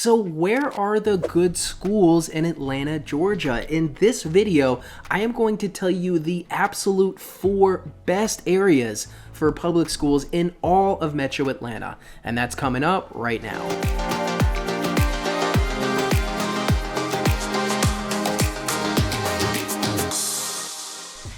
So where are the good schools in Atlanta, Georgia? In this video, I am going to tell you the absolute 4 best areas for public schools in all of Metro Atlanta. And that's coming up right now.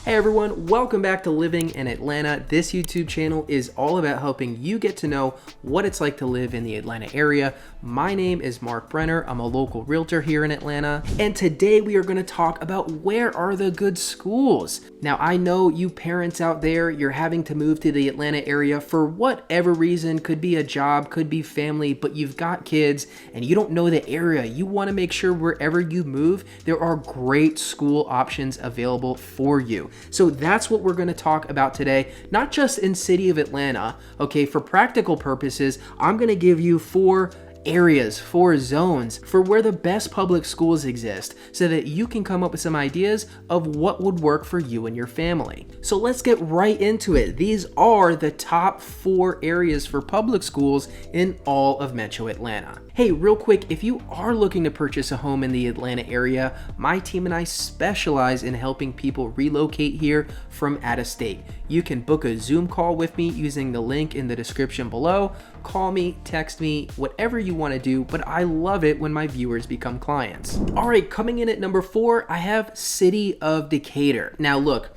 Hey everyone, welcome back to Living in Atlanta. This YouTube channel is all about helping you get to know what it's like to live in the Atlanta area. My name is Mark Brenner. I'm a local realtor here in Atlanta. And today we are going to talk about where are the good schools. Now I know you parents out there, you're having to move to the Atlanta area for whatever reason. Could be a job, could be family, but you've got kids and you don't know the area. You want to make sure wherever you move, there are great school options available for you. So that's what we're going to talk about today, not just in city of Atlanta. Okay, for practical purposes, I'm going to give you 4 areas, 4 zones for where the best public schools exist so that you can come up with some ideas of what would work for you and your family. So let's get right into it. These are the top 4 areas for public schools in all of Metro Atlanta. Hey, real quick, if you are looking to purchase a home in the Atlanta area, my team and I specialize in helping people relocate here from out of state. You can book a Zoom call with me using the link in the description below. Call me, text me, whatever you want to do, but I love it when my viewers become clients. All right, coming in at number 4, I have City of Decatur. Now look,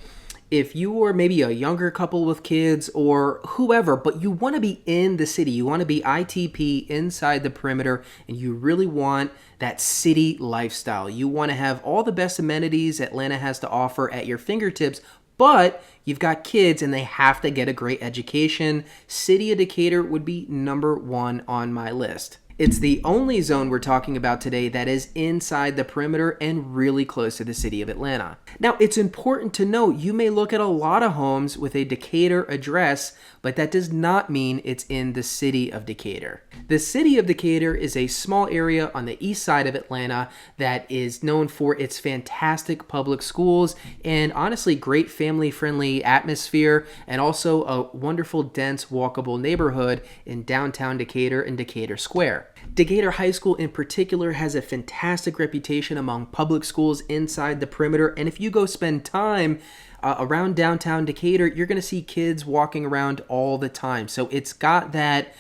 if you are maybe a younger couple with kids or whoever, but you want to be in the city, you want to be ITP inside the perimeter, and you really want that city lifestyle. You want to have all the best amenities Atlanta has to offer at your fingertips, but you've got kids and they have to get a great education. City of Decatur would be number 1 on my list. It's the only zone we're talking about today that is inside the perimeter and really close to the city of Atlanta. Now, it's important to note you may look at a lot of homes with a Decatur address, but that does not mean it's in the city of Decatur. The city of Decatur is a small area on the east side of Atlanta that is known for its fantastic public schools and honestly great family-friendly atmosphere, and also a wonderful, dense, walkable neighborhood in downtown Decatur and Decatur Square. Decatur High School in particular has a fantastic reputation among public schools inside the perimeter, and if you go spend time around downtown Decatur, you're going to see kids walking around all the time. So it's got that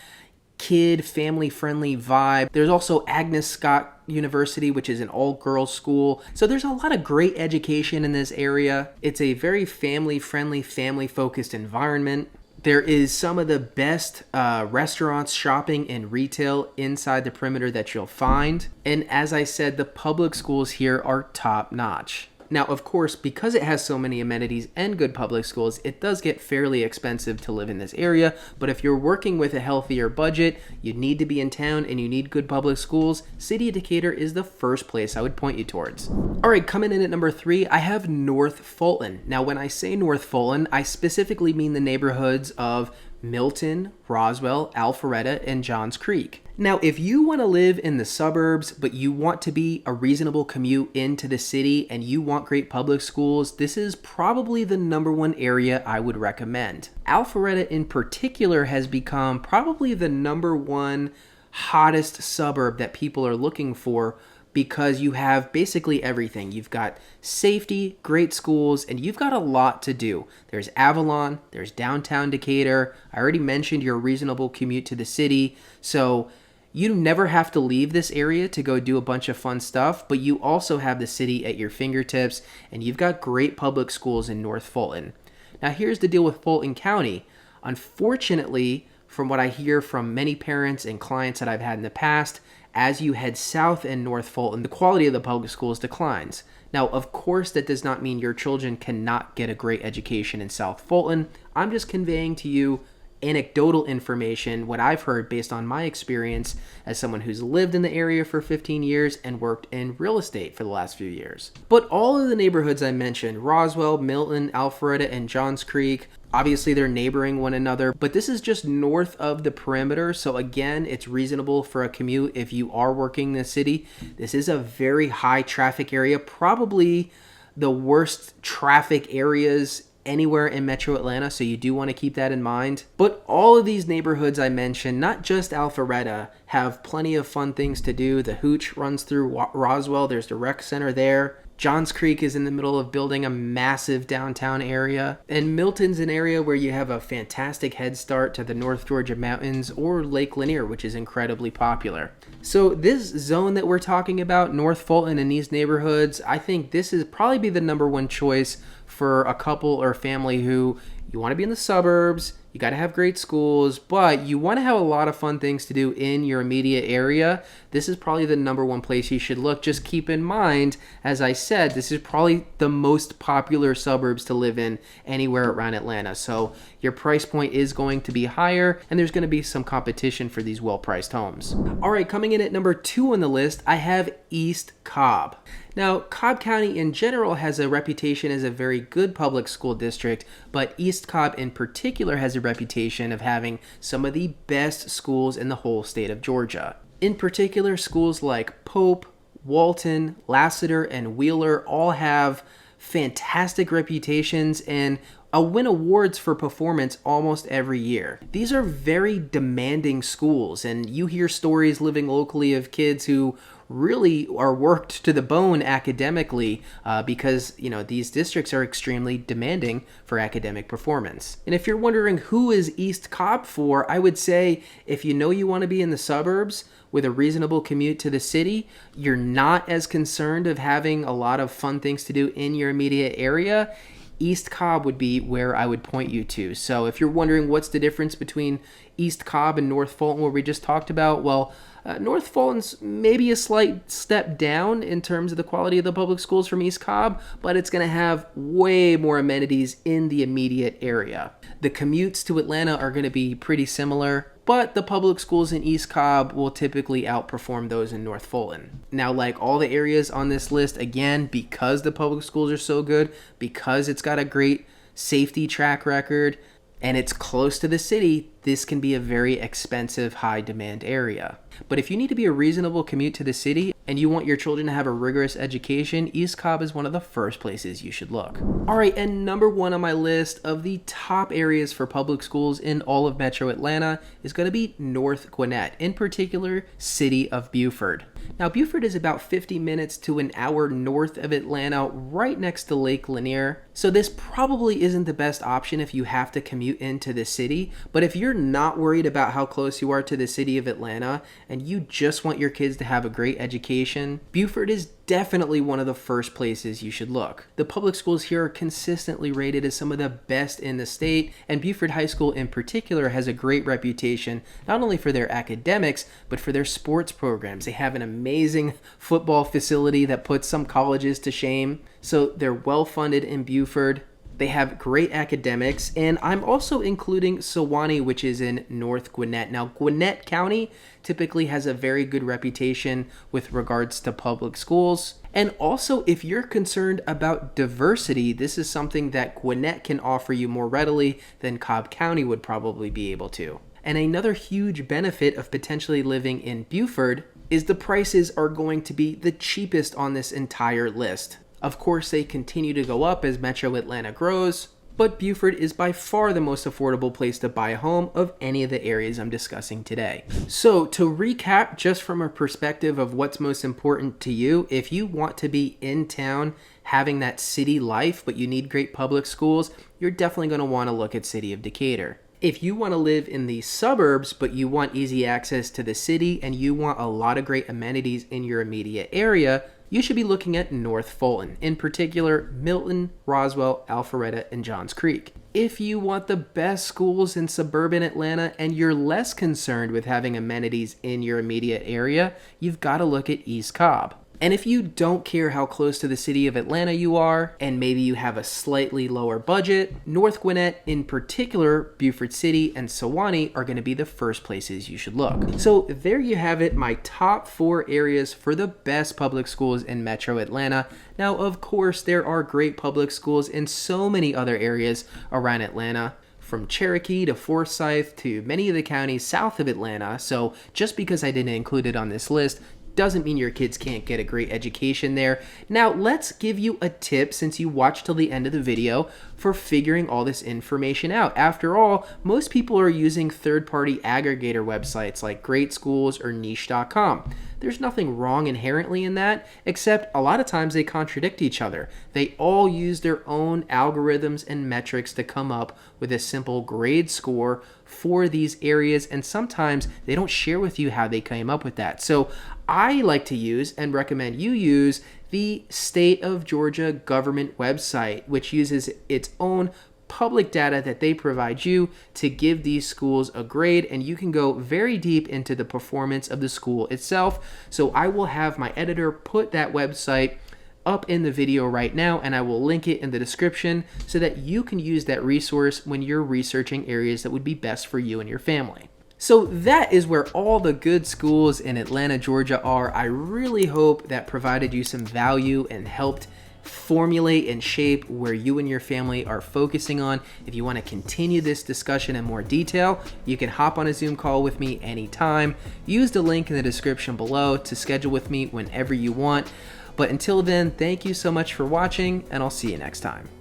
kid family-friendly vibe. There's also Agnes Scott University, which is an all-girls school. So there's a lot of great education in this area. It's a very family-friendly, family-focused environment. There is some of the best restaurants, shopping, and retail inside the perimeter that you'll find. And as I said, the public schools here are top-notch. Now, of course, because it has so many amenities and good public schools, it does get fairly expensive to live in this area. But if you're working with a healthier budget, you need to be in town and you need good public schools, City of Decatur is the first place I would point you towards. All right, coming in at number 3, I have North Fulton. Now, when I say North Fulton, I specifically mean the neighborhoods of Milton, Roswell, Alpharetta, and Johns Creek. Now, if you want to live in the suburbs, but you want to be a reasonable commute into the city and you want great public schools, this is probably the number 1 area I would recommend. Alpharetta in particular has become probably the number 1 hottest suburb that people are looking for because you have basically everything. You've got safety, great schools, and you've got a lot to do. There's Avalon, there's downtown Decatur. I already mentioned your reasonable commute to the city. So you never have to leave this area to go do a bunch of fun stuff, but you also have the city at your fingertips, and you've got great public schools in North Fulton. Now here's the deal with Fulton County. Unfortunately, from what I hear from many parents and clients that I've had in the past, as you head south in North Fulton, the quality of the public schools declines. Now, of course, that does not mean your children cannot get a great education in South Fulton. I'm just conveying to you anecdotal information, what I've heard based on my experience as someone who's lived in the area for 15 years and worked in real estate for the last few years. But all of the neighborhoods I mentioned, Roswell, Milton, Alpharetta, and Johns Creek, obviously they're neighboring one another, but this is just north of the perimeter. So again, it's reasonable for a commute if you are working in the city. This is a very high traffic area, probably the worst traffic areas anywhere in Metro Atlanta, so you do want to keep that in mind. But all of these neighborhoods I mentioned, not just Alpharetta, have plenty of fun things to do. The Hooch runs through Roswell. There's the rec center there. Johns Creek is in the middle of building a massive downtown area. And Milton's an area where you have a fantastic head start to the North Georgia mountains or Lake Lanier, which is incredibly popular. So this zone that we're talking about, North Fulton and these neighborhoods, I think this is probably be the number one choice for a couple or family who you want to be in the suburbs, you got to have great schools, but you want to have a lot of fun things to do in your immediate area. This is probably the number one place you should look. Just keep in mind, as I said, this is probably the most popular suburbs to live in anywhere around Atlanta. So your price point is going to be higher, and there's going to be some competition for these well-priced homes. All right, coming in at number 2 on the list, I have East Cobb. Now, Cobb County in general has a reputation as a very good public school district, but East Cobb in particular has a reputation of having some of the best schools in the whole state of Georgia. In particular, schools like Pope, Walton, Lassiter, and Wheeler all have fantastic reputations and win awards for performance almost every year. These are very demanding schools, and you hear stories living locally of kids who really are worked to the bone academically because these districts are extremely demanding for academic performance. And if you're wondering who is East Cobb for, I would say if you know you want to be in the suburbs with a reasonable commute to the city, you're not as concerned of having a lot of fun things to do in your immediate area, East Cobb would be where I would point you to. So if you're wondering what's the difference between East Cobb and North Fulton, where we just talked about, well, North Fulton's maybe a slight step down in terms of the quality of the public schools from East Cobb, but it's going to have way more amenities in the immediate area. The commutes to Atlanta are going to be pretty similar, but the public schools in East Cobb will typically outperform those in North Fulton. Now, like all the areas on this list, again, because the public schools are so good, because it's got a great safety track record, and it's close to the city, this can be a very expensive, high-demand area. But if you need to be a reasonable commute to the city and you want your children to have a rigorous education, East Cobb is one of the first places you should look. All right, and number 1 on my list of the top areas for public schools in all of Metro Atlanta is going to be North Gwinnett, in particular, city of Buford. Now, Buford is about 50 minutes to an hour north of Atlanta, right next to Lake Lanier. So this probably isn't the best option if you have to commute into the city, but if you're not worried about how close you are to the city of Atlanta and you just want your kids to have a great education, Buford is definitely one of the first places you should look. The public schools here are consistently rated as some of the best in the state, and Buford High School in particular has a great reputation, not only for their academics, but for their sports programs. They have an amazing football facility that puts some colleges to shame, so they're well funded in Buford. They have great academics, and I'm also including Sewanee, which is in North Gwinnett. Now, Gwinnett County typically has a very good reputation with regards to public schools. And also, if you're concerned about diversity, this is something that Gwinnett can offer you more readily than Cobb County would probably be able to. And another huge benefit of potentially living in Buford is the prices are going to be the cheapest on this entire list. Of course, they continue to go up as Metro Atlanta grows, but Buford is by far the most affordable place to buy a home of any of the areas I'm discussing today. So to recap, just from a perspective of what's most important to you, if you want to be in town having that city life, but you need great public schools, you're definitely going to want to look at City of Decatur. If you want to live in the suburbs, but you want easy access to the city and you want a lot of great amenities in your immediate area, you should be looking at North Fulton, in particular Milton, Roswell, Alpharetta, and Johns Creek. If you want the best schools in suburban Atlanta and you're less concerned with having amenities in your immediate area, you've got to look at East Cobb. And if you don't care how close to the city of Atlanta you are, and maybe you have a slightly lower budget, North Gwinnett, in particular, Buford City and Sewanee are going to be the first places you should look. So there you have it, my top 4 areas for the best public schools in Metro Atlanta. Now, of course, there are great public schools in so many other areas around Atlanta, from Cherokee to Forsyth to many of the counties south of Atlanta. So just because I didn't include it on this list doesn't mean your kids can't get a great education there. Now, let's give you a tip, since you watched till the end of the video, for figuring all this information out. After all, most people are using third-party aggregator websites like Great Schools or Niche.com. There's nothing wrong inherently in that, except a lot of times they contradict each other. They all use their own algorithms and metrics to come up with a simple grade score for these areas, and sometimes they don't share with you how they came up with that. So I like to use and recommend you use the State of Georgia government website, which uses its own public data that they provide you to give these schools a grade, and you can go very deep into the performance of the school itself. So I will have my editor put that website up in the video right now, and I will link it in the description so that you can use that resource when you're researching areas that would be best for you and your family. So that is where all the good schools in Atlanta, Georgia are. I really hope that provided you some value and helped formulate and shape where you and your family are focusing on. If you want to continue this discussion in more detail, you can hop on a Zoom call with me anytime. Use the link in the description below to schedule with me whenever you want. But until then, thank you so much for watching, and I'll see you next time.